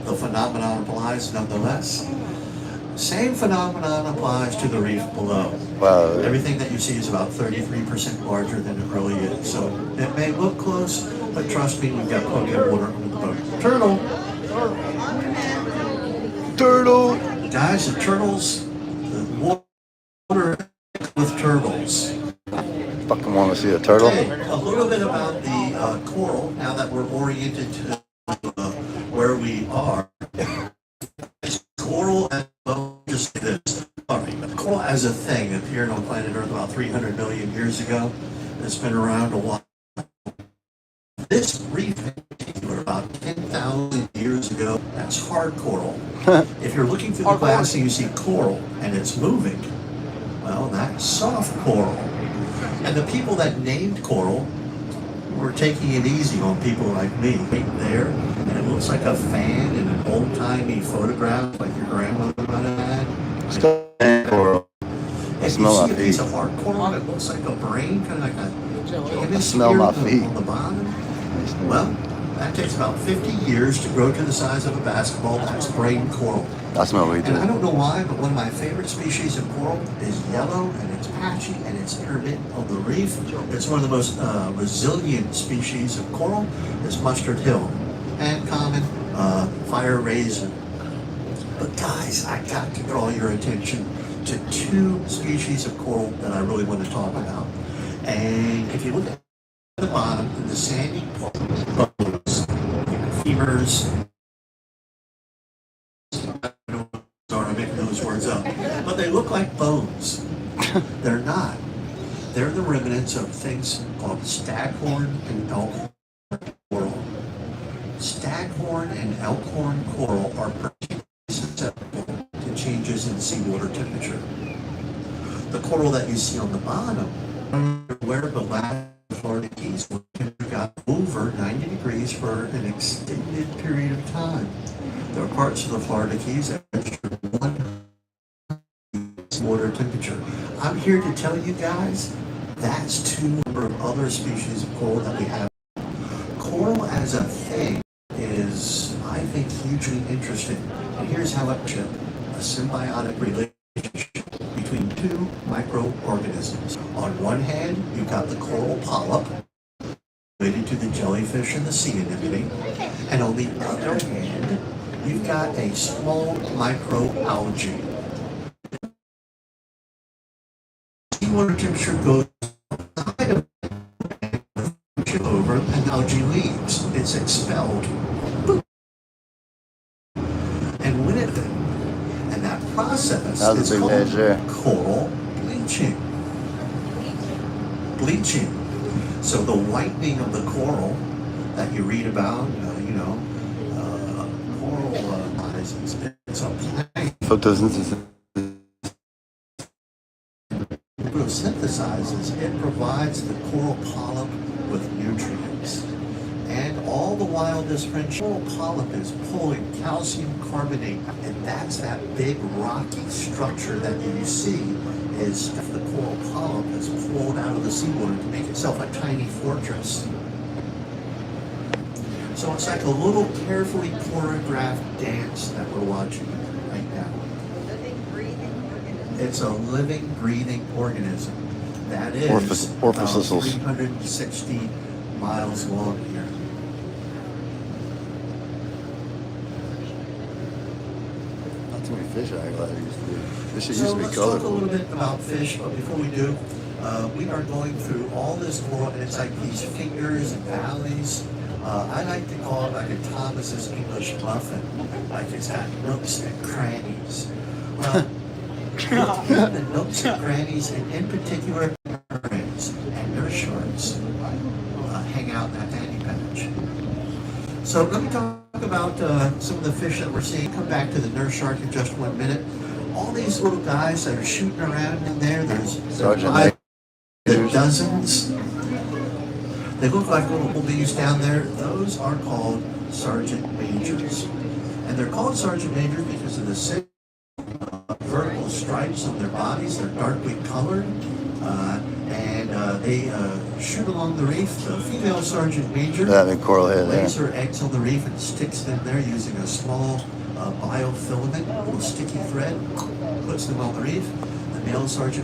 the phenomenon applies nonetheless. Same phenomenon applies to the reef below. Wow. Everything that you see is about 33% larger than it really is. So it may look close, but trust me, we've got plenty of water under the boat. Turtle! Turtle! Guys, the turtles, the water with turtles. Fucking want to see a turtle. Okay, a little bit about the coral, now that we're oriented to where we are. Coral as just this. Coral as a thing appeared on planet Earth about 300 million years ago. It's been around a while. This reef in particular, about 10,000 years ago, that's hard coral. If you're looking through the glass and you see coral and it's moving, well, that's soft coral. And the people that named coral were taking it easy on people like me. Right there, and it looks like a fan in an old-timey photograph like your grandmother might have had. Still coral. I smell my feet. If you see a piece of hard coral, it looks like a brain, kind of like a hemisphere smell my feet. On the bottom. Well, that takes about 50 years to grow to the size of a basketball. That's brain coral. I smell weed too. And I don't know why, but one of my favorite species of coral is yellow, and it's patchy, and it's intermittent on the reef. It's one of the most resilient species of coral. It's mustard hill and common fire raisin. But guys, I got to draw your attention to two species of coral that I really want to talk about. And if you look at the bottom, the sandy bones, femurs, I'm making those words up, but they look like bones. They're not. They're the remnants of things called staghorn and elkhorn coral. Staghorn and elkhorn coral are particularly susceptible to changes in seawater temperature. The coral that you see on the bottom, where the last Florida Keys, where temperature got over 90 degrees for an extended period of time. There are parts of the Florida Keys that register 1 water temperature. I'm here to tell you guys, that's two number of other species of coral that we have. Coral as a thing is, I think, hugely interesting. And here's how it chip a symbiotic relationship between two microorganisms. On one hand, you've got the coral polyp, related to the jellyfish and the sea anemone, and on the other hand, you've got a small microalgae. Seawater temperature goes outside of over, and algae leaves. It's expelled. And when it and that process is called coral bleaching. Bleaching. So the whitening of the coral that you read about, coral it's a plant. Photosynthesis. Photosynthesizes, it provides the coral polyp with nutrients. And all the while this coral polyp is pulling calcium carbonate, and that's that big rocky structure that you see is stuff the coral polyp has pulled out of the seawater to make itself a tiny fortress. So it's like a little carefully choreographed dance that we're watching right now. It's a living, breathing organism that is about 360 miles long here. Not too many fish I thought there used to be. This shit So used to be let's colorful. talk a little bit about fish, but before we do, we are going through all this coral, and it's like these fingers and valleys. I like to call it like a Thomas's English muffin, like it's got nooks and crannies. Well, the nooks and crannies, and in particular, mermaids and nurse sharks hang out in that fanny patch. So let me talk about some of the fish that we're seeing. Come back to the nurse shark in just 1 minute. All these little guys that are shooting around in there, there's dozens. They look like little bees down there. Those are called sergeant majors. And they're called sergeant majors because of the six vertical stripes on their bodies. They're darkly colored. They shoot along the reef. The female sergeant major That big coral head there. lays her eggs on the reef and sticks them there using a small biofilament, a little sticky thread, puts them on the reef. The male sergeant